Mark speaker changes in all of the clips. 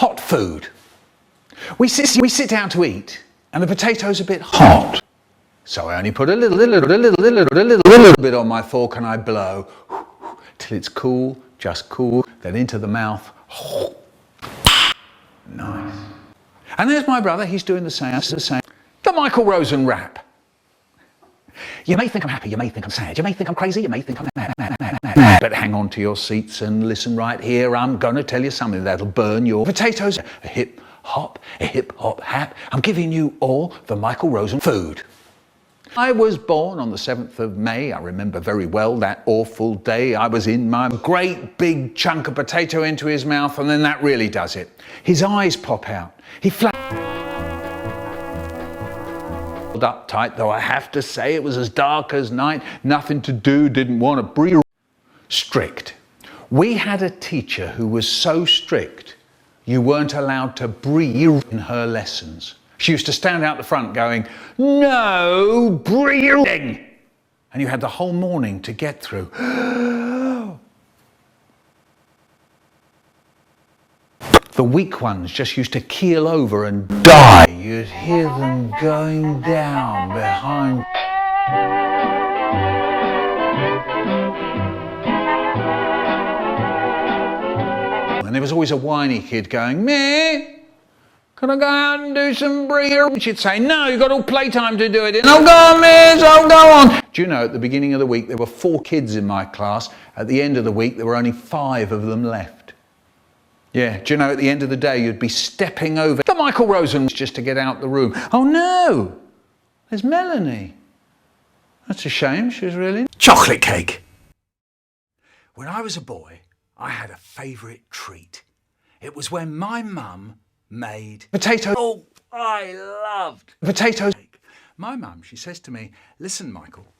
Speaker 1: hot food. We sit down to eat and the potato's a bit hot. So I only put a little bit on my fork and I blow till it's cool, just cool, then into the mouth. Nice. And there's my brother, he's doing the same. The Michael Rosen rap. You may think I'm happy, you may think I'm sad, you may think I'm crazy, you may think I'm mad. But hang on to your seats and listen right here. I'm going to tell you something that'll burn your potatoes. A hip hop hap. I'm giving you all the Michael Rosen food. I was born on the 7th of May. I remember very well that awful day. I was in my great big chunk of potato into his mouth, and then that really does it. His eyes pop out. He up tight, though I have to say it was as dark as night. Nothing to do, didn't want to breathe. Strict. We had a teacher who was so strict you weren't allowed to breathe in her lessons. She used to stand out the front going, "No breathing!" And you had the whole morning to get through. The weak ones just used to keel over and die. You'd hear them going down behind. And there was always a whiny kid going, "Meh, can I go out and do some breathing?" And she'd say, "No, you've got all playtime to do it." And, "Oh, go on, miss, oh, go on." Do you know, at the beginning of the week, there were 4 kids in my class. At the end of the week, there were only 5 of them left. Yeah, do you know, at the end of the day, you'd be stepping over the Michael Rosen just to get out the room. "Oh no, there's Melanie. That's a shame, she was really..." Chocolate cake. When I was a boy, I had a favourite treat. It was when my mum made potato. Oh, I loved potatoes. My mum, she says to me, "Listen, Michael,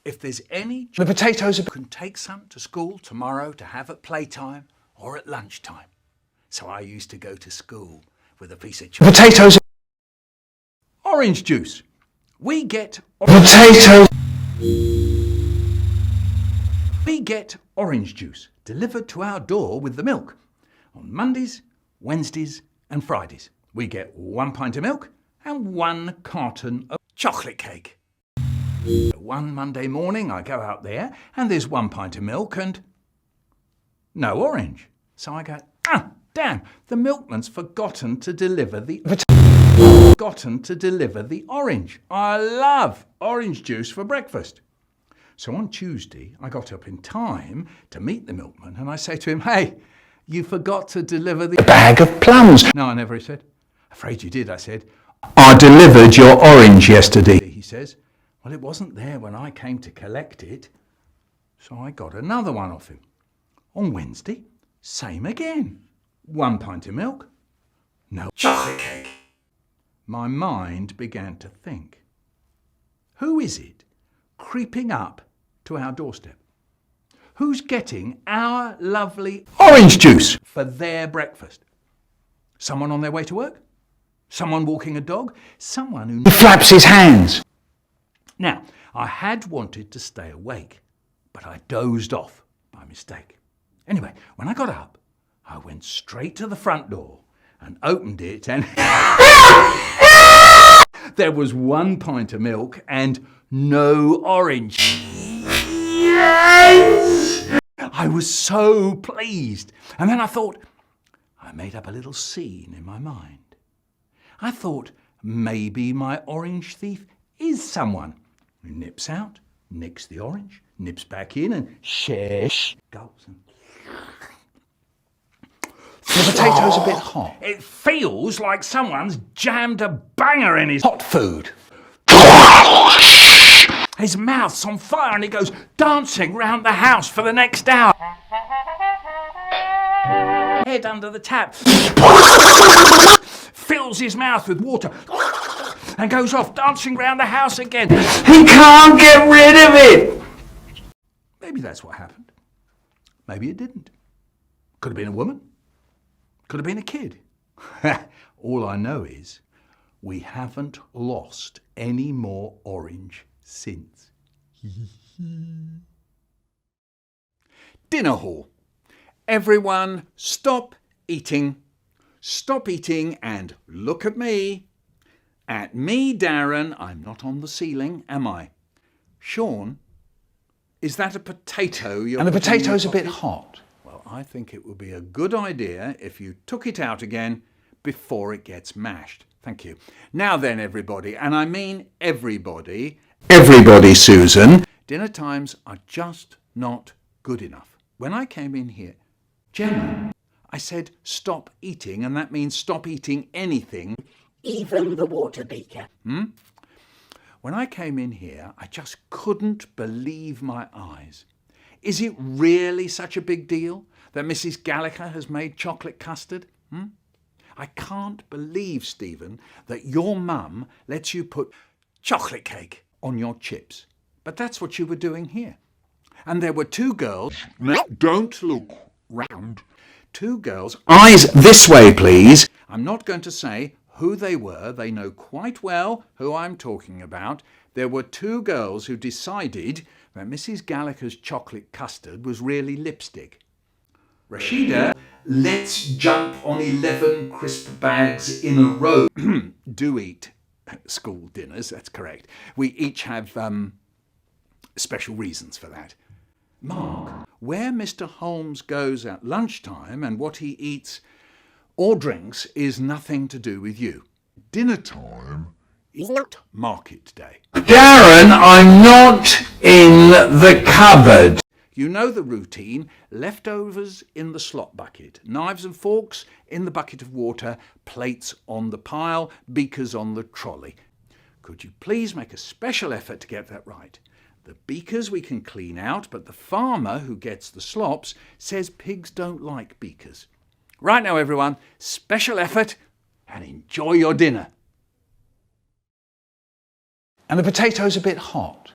Speaker 1: if there's any... the potatoes, you can take some to school tomorrow to have at playtime or at lunchtime." So I used to go to school with a piece of chocolate. Potatoes. Orange juice. We get potatoes. We get orange juice delivered to our door with the milk on Mondays, Wednesdays and Fridays. We get 1 pint of milk and 1 carton of chocolate cake. One Monday morning I go out there and there's 1 pint of milk and no orange. So I go, damn, the milkman's forgotten to deliver the orange. I love orange juice for breakfast. So on Tuesday, I got up in time to meet the milkman and I say to him, "Hey, you forgot to deliver the bag of plums." "No, I never," he said. "Afraid you did," I said. "I delivered your orange yesterday," he says. "Well, it wasn't there when I came to collect it." So I got another one off him. On Wednesday, same again. 1 pint of milk, no chocolate cake. My mind began to think, who is it creeping up to our doorstep? Who's getting our lovely orange juice for their breakfast? Someone on their way to work? Someone walking a dog? Someone who flaps his hands? Now, I had wanted to stay awake, but I dozed off by mistake. Anyway, when I got up, I went straight to the front door and opened it and there was 1 pint of milk and no orange. Yes! I was so pleased. And then I thought, I made up a little scene in my mind. I thought maybe my orange thief is someone who nips out, nicks the orange, nips back in and shares, gulps and... The potato's a bit hot. It feels like someone's jammed a banger in his hot food. His mouth's on fire and he goes dancing round the house for the next hour. Head under the tap. Fills his mouth with water and goes off dancing round the house again. He can't get rid of it. Maybe that's what happened. Maybe it didn't. Could have been a woman. Could have been a kid. All I know is we haven't lost any more orange since. Dinner hall. Everyone stop eating. Stop eating and look at me. At me, Darren. I'm not on the ceiling, am I? Sean, is that a potato you're
Speaker 2: And the
Speaker 1: putting in your
Speaker 2: potato's a bit
Speaker 1: pocket?
Speaker 2: hot.
Speaker 1: Well, I think it would be a good idea if you took it out again before it gets mashed. Thank you. Now then, everybody, and I mean everybody, Susan, dinner times are just not good enough. When I came in here, Gemma, I said stop eating, and that means stop eating anything.
Speaker 3: Even the water beaker.
Speaker 1: When I came in here, I just couldn't believe my eyes. Is it really such a big deal that Mrs. Gallagher has made chocolate custard? I can't believe, Stephen, that your mum lets you put chocolate cake on your chips. But that's what you were doing here. And there were two girls. Now, don't look round. Two girls. Eyes this way, please. I'm not going to say who they were. They know quite well who I'm talking about. There were two girls who decided that Mrs. Gallagher's chocolate custard was really lipstick. Rashida, let's jump on 11 crisp bags in a row. Do eat school dinners, that's correct. We each have special reasons for that. Mark, where Mr. Holmes goes at lunchtime and what he eats or drinks is nothing to do with you. Dinner time is not market day.
Speaker 2: Darren, I'm not in the cupboard.
Speaker 1: You know the routine. Leftovers in the slop bucket, knives and forks in the bucket of water, plates on the pile, beakers on the trolley. Could you please make a special effort to get that right? The beakers we can clean out, but the farmer who gets the slops says pigs don't like beakers. Right now, everyone, special effort and enjoy your dinner.
Speaker 2: And the potato's a bit hot.